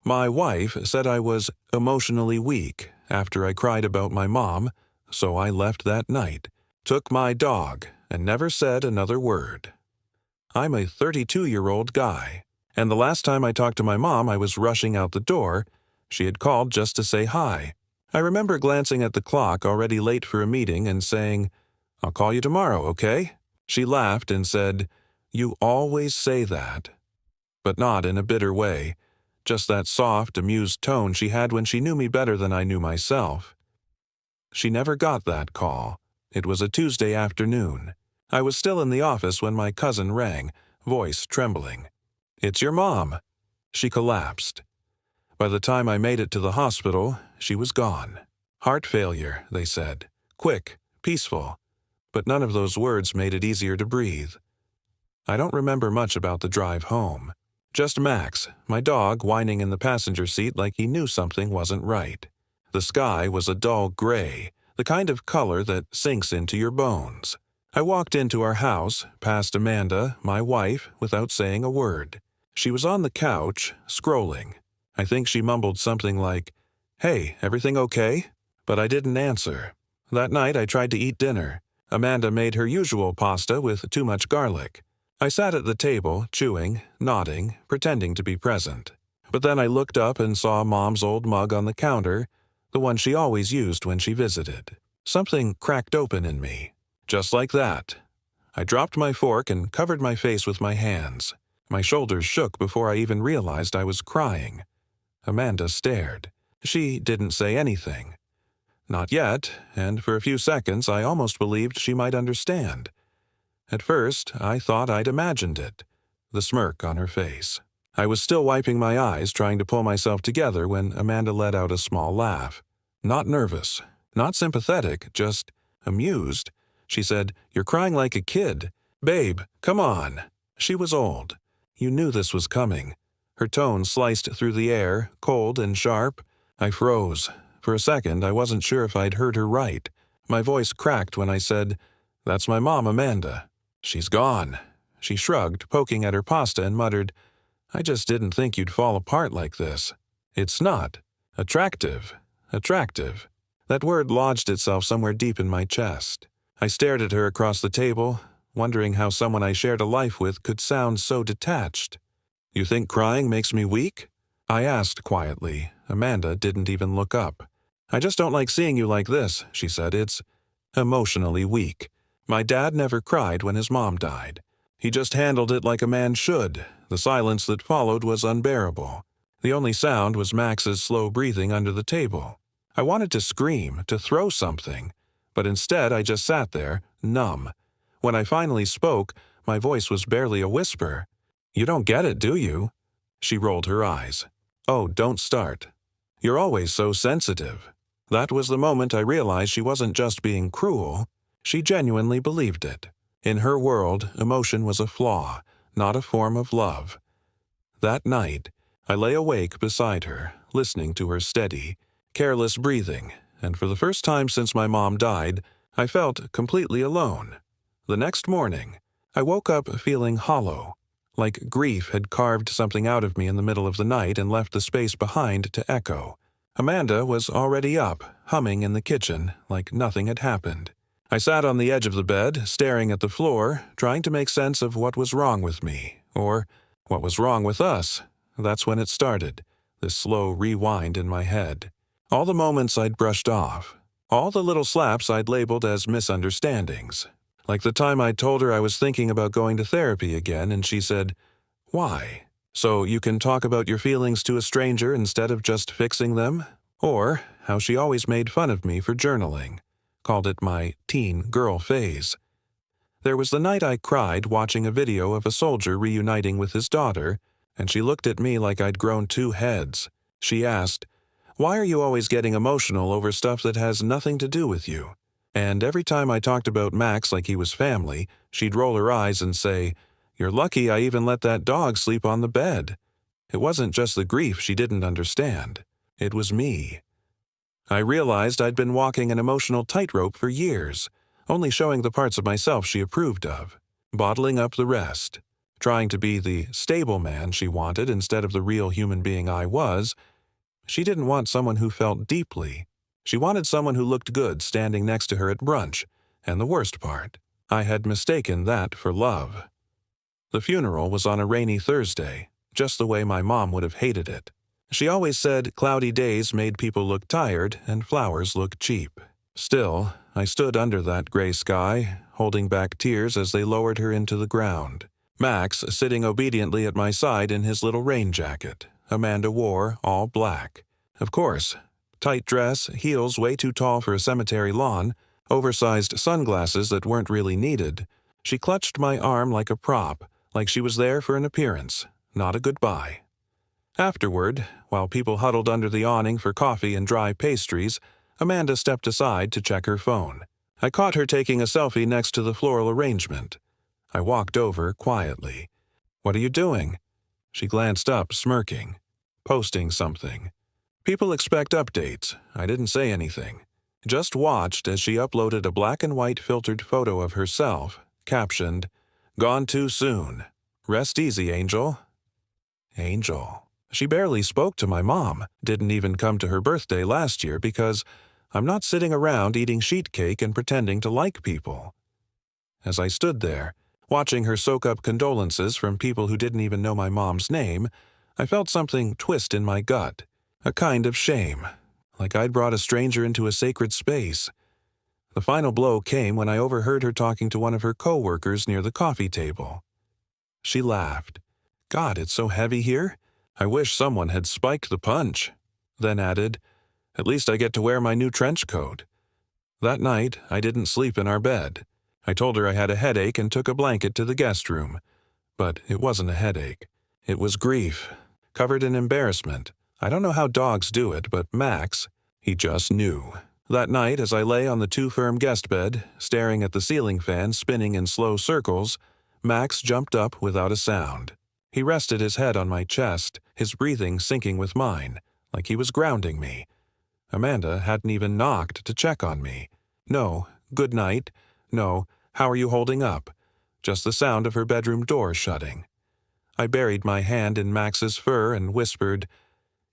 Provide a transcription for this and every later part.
My wife said I was emotionally weak after I cried about my mom, so I left that night, took my dog, and never said another word. I'm a 32-year-old guy, and the last time I talked to my mom I was rushing out the door. She had called just to say hi. I remember glancing at the clock, already late for a meeting, and saying, "I'll call you tomorrow, okay?" She laughed and said, "You always say that." But not in a bitter way, just that soft, amused tone she had when she knew me better than I knew myself. She never got that call. It was a Tuesday afternoon. I was still in the office when my cousin rang, voice trembling. "It's your mom." She collapsed. By the time I made it to the hospital, she was gone. Heart failure, they said. Quick, peaceful. But none of those words made it easier to breathe. I don't remember much about the drive home. Just Max, my dog, whining in the passenger seat like he knew something wasn't right. The sky was a dull gray, the kind of color that sinks into your bones. I walked into our house, past Amanda, my wife, without saying a word. She was on the couch, scrolling. I think she mumbled something like, "Hey, everything okay?" But I didn't answer. That night I tried to eat dinner. Amanda made her usual pasta with too much garlic. I sat at the table, chewing, nodding, pretending to be present. But then I looked up and saw Mom's old mug on the counter, the one she always used when she visited. Something cracked open in me. Just like that. I dropped my fork and covered my face with my hands. My shoulders shook before I even realized I was crying. Amanda stared. She didn't say anything. Not yet, and for a few seconds I almost believed she might understand. At first, I thought I'd imagined it, the smirk on her face. I was still wiping my eyes, trying to pull myself together when Amanda let out a small laugh. Not nervous, not sympathetic, just amused. She said, "You're crying like a kid. Babe, come on." She was old. You knew this was coming. Her tone sliced through the air, cold and sharp. I froze. For a second, I wasn't sure if I'd heard her right. My voice cracked when I said, "That's my mom, Amanda." "She's gone." She shrugged, poking at her pasta, and muttered, "I just didn't think you'd fall apart like this." "It's not. Attractive. Attractive." That word lodged itself somewhere deep in my chest. I stared at her across the table, wondering how someone I shared a life with could sound so detached. "You think crying makes me weak?" I asked quietly. Amanda didn't even look up. "I just don't like seeing you like this," she said. "It's emotionally weak. My dad never cried when his mom died. He just handled it like a man should. The silence that followed was unbearable. The only sound was Max's slow breathing under the table. I wanted to scream, to throw something, but instead I just sat there, numb. When I finally spoke, my voice was barely a whisper. "You don't get it, do you?" She rolled her eyes. "Oh, don't start. You're always so sensitive." That was the moment I realized she wasn't just being cruel. She genuinely believed it. In her world, emotion was a flaw, not a form of love. That night, I lay awake beside her, listening to her steady, careless breathing, and for the first time since my mom died, I felt completely alone. The next morning, I woke up feeling hollow, like grief had carved something out of me in the middle of the night and left the space behind to echo. Amanda was already up, humming in the kitchen, like nothing had happened. I sat on the edge of the bed, staring at the floor, trying to make sense of what was wrong with me, or what was wrong with us. That's when it started, this slow rewind in my head. All the moments I'd brushed off, all the little slaps I'd labeled as misunderstandings. Like the time I told her I was thinking about going to therapy again, and she said, "Why? So you can talk about your feelings to a stranger instead of just fixing them?" Or how she always made fun of me for journaling, called it my teen girl phase. There was the night I cried watching a video of a soldier reuniting with his daughter, and she looked at me like I'd grown two heads. She asked, "Why are you always getting emotional over stuff that has nothing to do with you?" And every time I talked about Max like he was family, she'd roll her eyes and say, "You're lucky I even let that dog sleep on the bed." It wasn't just the grief she didn't understand. It was me. I realized I'd been walking an emotional tightrope for years, only showing the parts of myself she approved of, bottling up the rest. trying to be the stable man she wanted instead of the real human being I was. She didn't want someone who felt deeply. She wanted someone who looked good standing next to her at brunch, and the worst part, I had mistaken that for love. The funeral was on a rainy Thursday, just the way my mom would have hated it. She always said cloudy days made people look tired and flowers look cheap. Still, I stood under that gray sky, holding back tears as they lowered her into the ground. Max sitting obediently at my side in his little rain jacket. Amanda wore all black. Of course, tight dress, heels way too tall for a cemetery lawn, oversized sunglasses that weren't really needed. She clutched my arm like a prop, like she was there for an appearance, not a goodbye. Afterward, while people huddled under the awning for coffee and dry pastries, Amanda stepped aside to check her phone. I caught her taking a selfie next to the floral arrangement. I walked over quietly. "What are you doing?" She glanced up, smirking. "Posting something." People expect updates. I didn't say anything. Just watched as she uploaded a black and white filtered photo of herself, captioned, "Gone too soon. Rest easy, Angel." Angel. She barely spoke to my mom, didn't even come to her birthday last year because I'm not sitting around eating sheet cake and pretending to like people. As I stood there, watching her soak up condolences from people who didn't even know my mom's name, I felt something twist in my gut, a kind of shame, like I'd brought a stranger into a sacred space. The final blow came when I overheard her talking to one of her co-workers near the coffee table. She laughed. "God, it's so heavy here. I wish someone had spiked the punch." Then added, "At least I get to wear my new trench coat." That night, I didn't sleep in our bed. I told her I had a headache and took a blanket to the guest room. But it wasn't a headache. It was grief, covered in embarrassment. I don't know how dogs do it, but Max, he just knew. That night, as I lay on the two-firm guest bed, staring at the ceiling fan spinning in slow circles, Max jumped up without a sound. He rested his head on my chest, his breathing syncing with mine, like he was grounding me. Amanda hadn't even knocked to check on me. No, good night. No, how are you holding up? Just the sound of her bedroom door shutting. I buried my hand in Max's fur and whispered,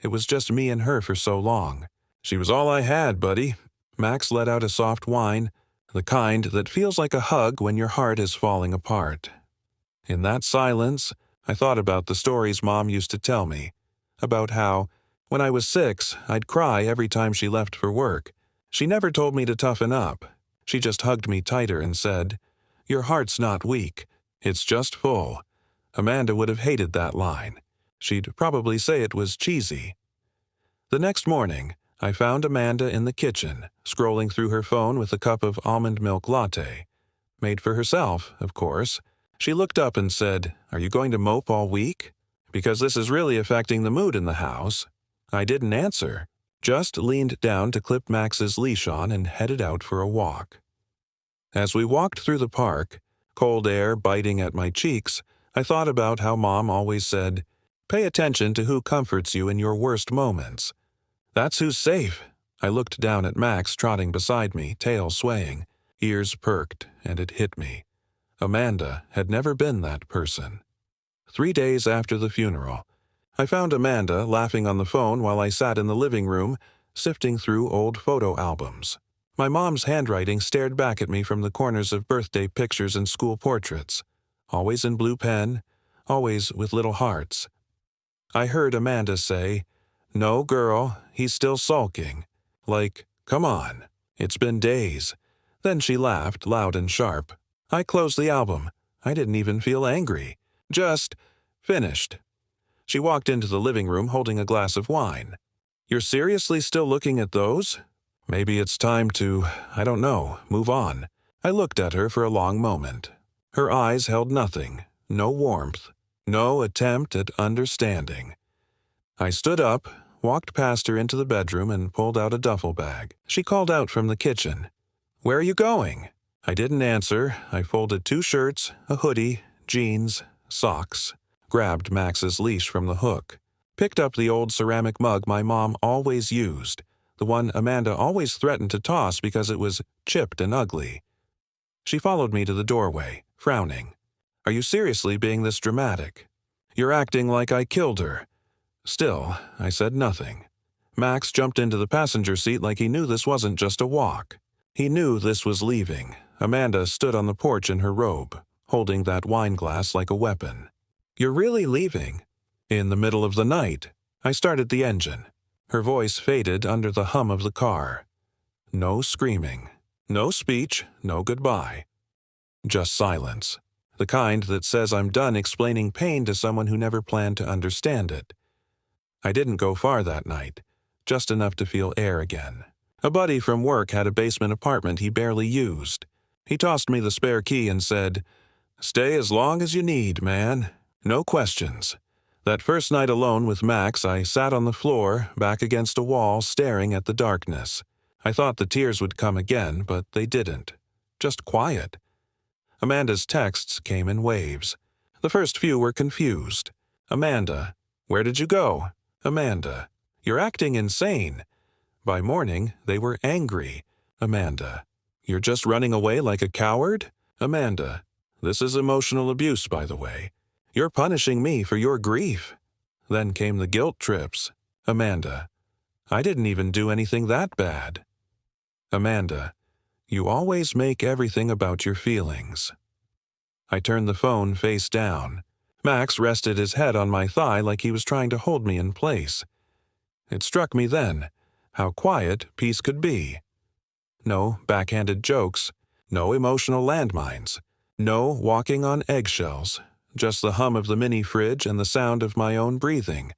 "It was just me and her for so long. She was all I had, buddy." Max let out a soft whine, the kind that feels like a hug when your heart is falling apart. In that silence, I thought about the stories Mom used to tell me, about how, when I was 6, I'd cry every time she left for work. She never told me to toughen up. She just hugged me tighter and said, "Your heart's not weak. It's just full." Amanda would have hated that line. She'd probably say it was cheesy. The next morning, I found Amanda in the kitchen, scrolling through her phone with a cup of almond milk latte. Made for herself, of course. She looked up and said, "Are you going to mope all week? Because this is really affecting the mood in the house." I didn't answer, just leaned down to clip Max's leash on and headed out for a walk. As we walked through the park, cold air biting at my cheeks, I thought about how Mom always said, "Pay attention to who comforts you in your worst moments. That's who's safe." I looked down at Max trotting beside me, tail swaying, ears perked, and it hit me. Amanda had never been that person. 3 days after the funeral, I found Amanda laughing on the phone while I sat in the living room, sifting through old photo albums. My mom's handwriting stared back at me from the corners of birthday pictures and school portraits, always in blue pen, always with little hearts. I heard Amanda say, "No, girl, he's still sulking." Like, come on, it's been days. Then she laughed loud and sharp. I closed the album. I didn't even feel angry. Just finished. She walked into the living room holding a glass of wine. "You're seriously still looking at those? Maybe it's time to, I don't know, move on." I looked at her for a long moment. Her eyes held nothing, no warmth, no attempt at understanding. I stood up, walked past her into the bedroom and pulled out a duffel bag. She called out from the kitchen, "Where are you going?" I didn't answer. I folded 2 shirts, a hoodie, jeans, socks, grabbed Max's leash from the hook, picked up the old ceramic mug my mom always used, the one Amanda always threatened to toss because it was chipped and ugly. She followed me to the doorway, frowning. Are you seriously being this dramatic? You're acting like I killed her." Still, I said nothing. Max jumped into the passenger seat like he knew this wasn't just a walk. He knew this was leaving. Amanda stood on the porch in her robe, holding that wine glass like a weapon. "You're really leaving?" "In the middle of the night." I started the engine. Her voice faded under the hum of the car. No screaming. No speech, no goodbye. Just silence. The kind that says I'm done explaining pain to someone who never planned to understand it. I didn't go far that night, just enough to feel air again. A buddy from work had a basement apartment he barely used. He tossed me the spare key and said, "Stay as long as you need, man. No questions." That first night alone with Max, I sat on the floor, back against a wall, staring at the darkness. I thought the tears would come again, but they didn't. Just quiet. Amanda's texts came in waves. The first few were confused. "Amanda, where did you go? Amanda, you're acting insane." By morning, they were angry. "Amanda, you're just running away like a coward? Amanda, this is emotional abuse, by the way. You're punishing me for your grief." Then came the guilt trips. "Amanda, I didn't even do anything that bad." "Amanda, you always make everything about your feelings." I turned the phone face down. Max rested his head on my thigh like he was trying to hold me in place. It struck me then, how quiet peace could be. No backhanded jokes, no emotional landmines, no walking on eggshells, just the hum of the mini fridge and the sound of my own breathing.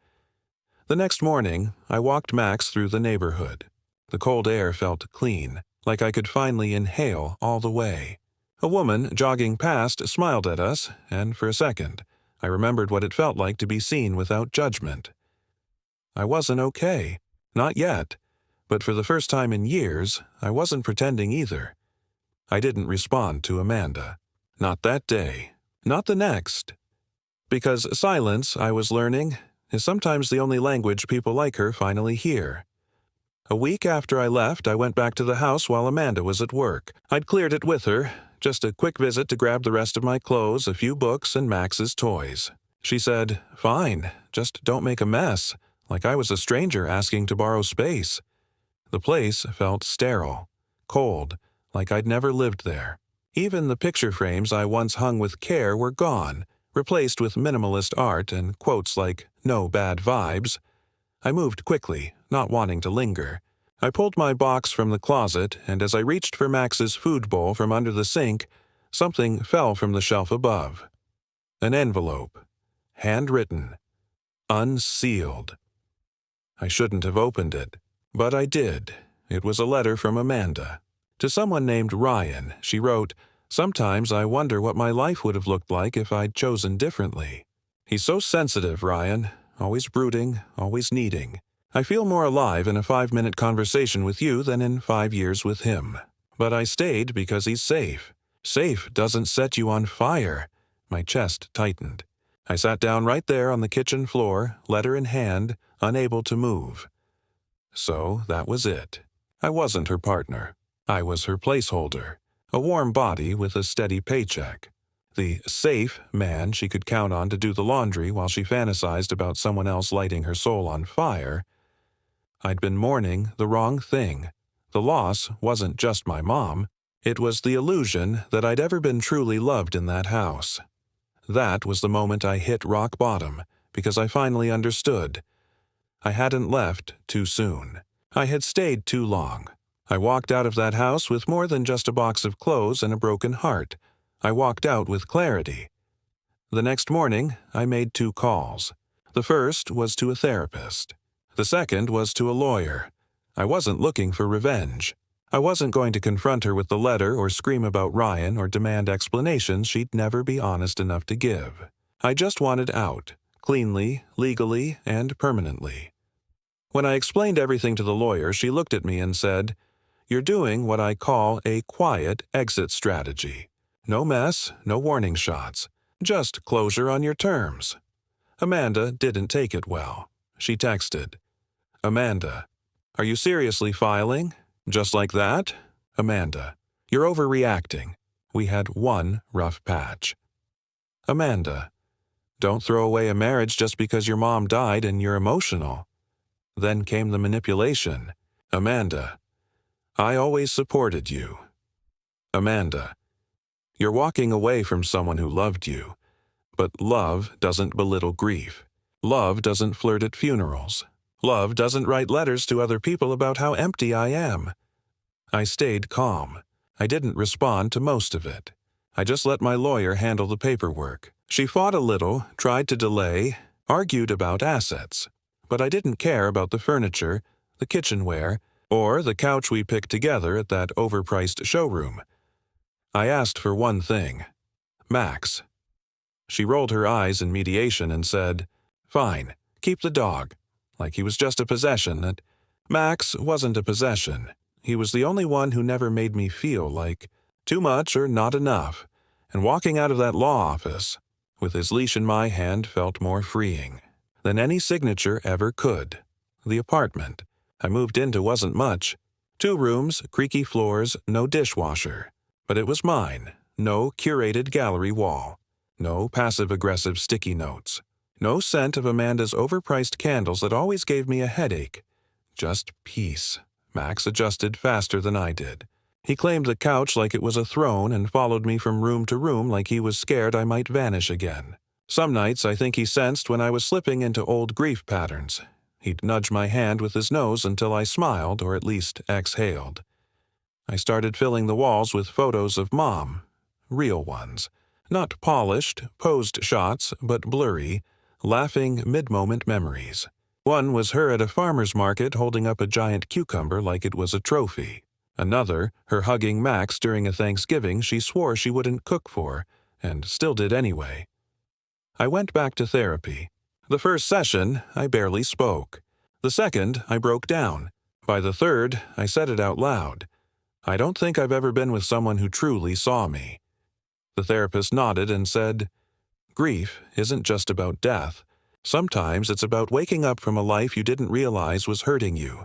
The next morning, I walked Max through the neighborhood. The cold air felt clean, like I could finally inhale all the way. A woman jogging past smiled at us, and for a second, I remembered what it felt like to be seen without judgment. I wasn't okay. Not yet. But for the first time in years, I wasn't pretending either. I didn't respond to Amanda. Not that day. Not the next. Because silence, I was learning, is sometimes the only language people like her finally hear. A week after I left, I went back to the house while Amanda was at work. I'd cleared it with her, just a quick visit to grab the rest of my clothes, a few books, and Max's toys. She said, "Fine, just don't make a mess," like I was a stranger asking to borrow space. The place felt sterile, cold, like I'd never lived there. Even the picture frames I once hung with care were gone, replaced with minimalist art and quotes like, "No bad vibes." I moved quickly, not wanting to linger. I pulled my box from the closet, and as I reached for Max's food bowl from under the sink, something fell from the shelf above. An envelope. Handwritten. Unsealed. I shouldn't have opened it, but I did. It was a letter from Amanda. To someone named Ryan, she wrote, "Sometimes I wonder what my life would have looked like if I'd chosen differently. He's so sensitive, Ryan. Always brooding, always needing. I feel more alive in a 5-minute conversation with you than in 5 years with him. But I stayed because he's safe. Safe doesn't set you on fire." My chest tightened. I sat down right there on the kitchen floor, letter in hand, unable to move. So that was it. I wasn't her partner. I was her placeholder, a warm body with a steady paycheck. The safe man she could count on to do the laundry while she fantasized about someone else lighting her soul on fire. I'd been mourning the wrong thing. The loss wasn't just my mom. It was the illusion that I'd ever been truly loved in that house. That was the moment I hit rock bottom, because I finally understood. I hadn't left too soon. I had stayed too long. I walked out of that house with more than just a box of clothes and a broken heart. I walked out with clarity. The next morning, I made 2 calls. The first was to a therapist. The second was to a lawyer. I wasn't looking for revenge. I wasn't going to confront her with the letter or scream about Ryan or demand explanations she'd never be honest enough to give. I just wanted out, cleanly, legally, and permanently. When I explained everything to the lawyer, she looked at me and said, "You're doing what I call a quiet exit strategy. No mess, no warning shots. Just closure on your terms." Amanda didn't take it well. She texted, "Amanda, are you seriously filing? Just like that? Amanda, you're overreacting. We had one rough patch." Amanda, don't throw away a marriage just because your mom died and you're emotional. Then came the manipulation. Amanda, I always supported you. Amanda, you're walking away from someone who loved you. But love doesn't belittle grief. Love doesn't flirt at funerals. Love doesn't write letters to other people about how empty I am. I stayed calm. I didn't respond to most of it. I just let my lawyer handle the paperwork. She fought a little, tried to delay, argued about assets. But I didn't care about the furniture, the kitchenware, or the couch we picked together at that overpriced showroom. I asked for one thing. Max. She rolled her eyes in mediation and said, "Fine, keep the dog," like he was just a possession. Max wasn't a possession. He was the only one who never made me feel like too much or not enough, and walking out of that law office, with his leash in my hand, felt more freeing than any signature ever could. The apartment I moved into wasn't much. 2 rooms, creaky floors, no dishwasher. But it was mine. No curated gallery wall. No passive-aggressive sticky notes. No scent of Amanda's overpriced candles that always gave me a headache. Just peace. Max adjusted faster than I did. He claimed the couch like it was a throne and followed me from room to room like he was scared I might vanish again. Some nights I think he sensed when I was slipping into old grief patterns. He'd nudge my hand with his nose until I smiled or at least exhaled. I started filling the walls with photos of Mom. Real ones. Not polished, posed shots, but blurry, laughing mid-moment memories. One was her at a farmer's market holding up a giant cucumber like it was a trophy. Another, her hugging Max during a Thanksgiving she swore she wouldn't cook for, and still did anyway. I went back to therapy. The first session, I barely spoke. The second, I broke down. By the third, I said it out loud. I don't think I've ever been with someone who truly saw me. The therapist nodded and said, "Grief isn't just about death. Sometimes it's about waking up from a life you didn't realize was hurting you."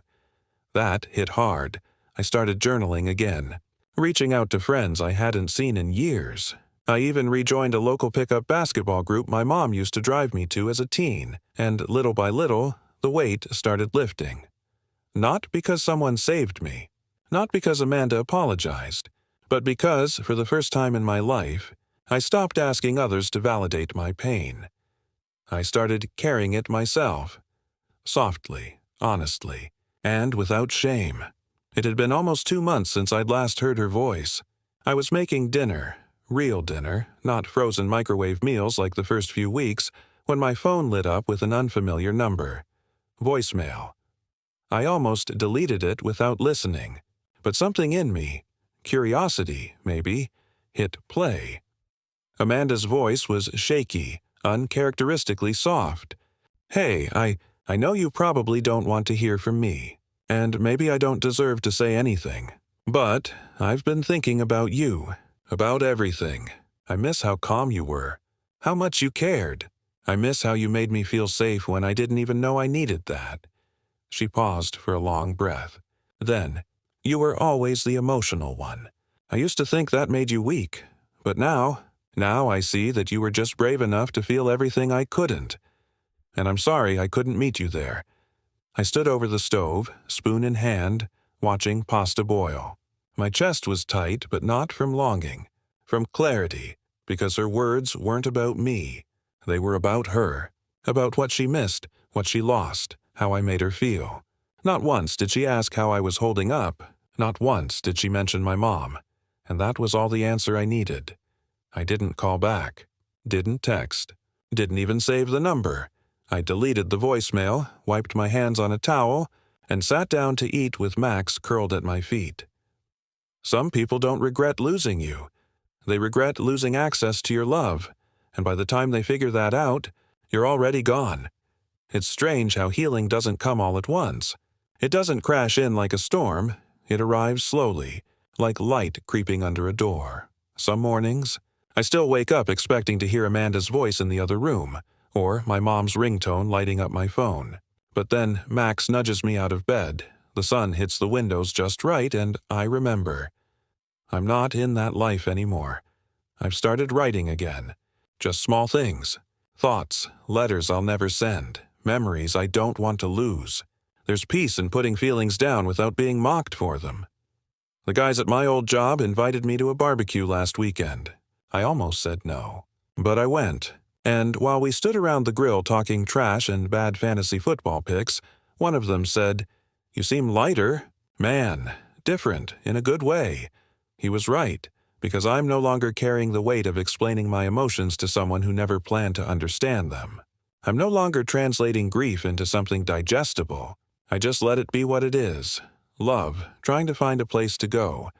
That hit hard. I started journaling again, reaching out to friends I hadn't seen in years. I even rejoined a local pickup basketball group my mom used to drive me to as a teen, and little by little, the weight started lifting. Not because someone saved me, not because Amanda apologized, but because, for the first time in my life, I stopped asking others to validate my pain. I started carrying it myself, softly, honestly, and without shame. It had been almost 2 months since I'd last heard her voice. I was making dinner, real dinner, not frozen microwave meals like the first few weeks, when my phone lit up with an unfamiliar number. Voicemail. I almost deleted it without listening, but something in me, curiosity, maybe, hit play. Amanda's voice was shaky, uncharacteristically soft. "Hey, I know you probably don't want to hear from me, and maybe I don't deserve to say anything, but I've been thinking about you, about everything. I miss how calm you were, how much you cared. I miss how you made me feel safe when I didn't even know I needed that." She paused for a long breath. Then, "You were always the emotional one. I used to think that made you weak, but now I see that you were just brave enough to feel everything I couldn't. And I'm sorry I couldn't meet you there." I stood over the stove, spoon in hand, watching pasta boil. My chest was tight, but not from longing, from clarity, because her words weren't about me. They were about her, about what she missed, what she lost, how I made her feel. Not once did she ask how I was holding up. Not once did she mention my mom. And that was all the answer I needed. I didn't call back, didn't text, didn't even save the number. I deleted the voicemail, wiped my hands on a towel, and sat down to eat with Max curled at my feet. Some people don't regret losing you. They regret losing access to your love, and by the time they figure that out, you're already gone. It's strange how healing doesn't come all at once. It doesn't crash in like a storm. It arrives slowly, like light creeping under a door. Some mornings, I still wake up expecting to hear Amanda's voice in the other room, or my mom's ringtone lighting up my phone. But then Max nudges me out of bed, the sun hits the windows just right, and I remember. I'm not in that life anymore. I've started writing again. Just small things. Thoughts, letters I'll never send, memories I don't want to lose. There's peace in putting feelings down without being mocked for them. The guys at my old job invited me to a barbecue last weekend. I almost said no. But I went. And while we stood around the grill talking trash and bad fantasy football picks, one of them said, "You seem lighter. Man, different, in a good way." He was right, because I'm no longer carrying the weight of explaining my emotions to someone who never planned to understand them. I'm no longer translating grief into something digestible. I just let it be what it is. Love, trying to find a place to go.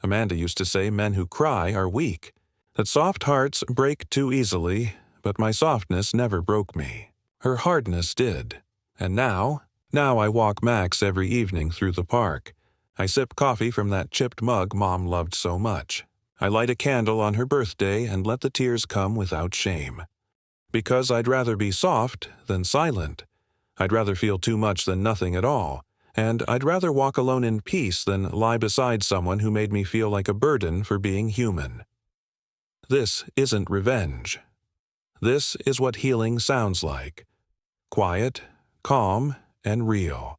Amanda used to say men who cry are weak, that soft hearts break too easily, but my softness never broke me. Her hardness did. And now I walk Max every evening through the park. I sip coffee from that chipped mug Mom loved so much. I light a candle on her birthday and let the tears come without shame. Because I'd rather be soft than silent. I'd rather feel too much than nothing at all. And I'd rather walk alone in peace than lie beside someone who made me feel like a burden for being human. This isn't revenge. This is what healing sounds like. Quiet, calm, and real.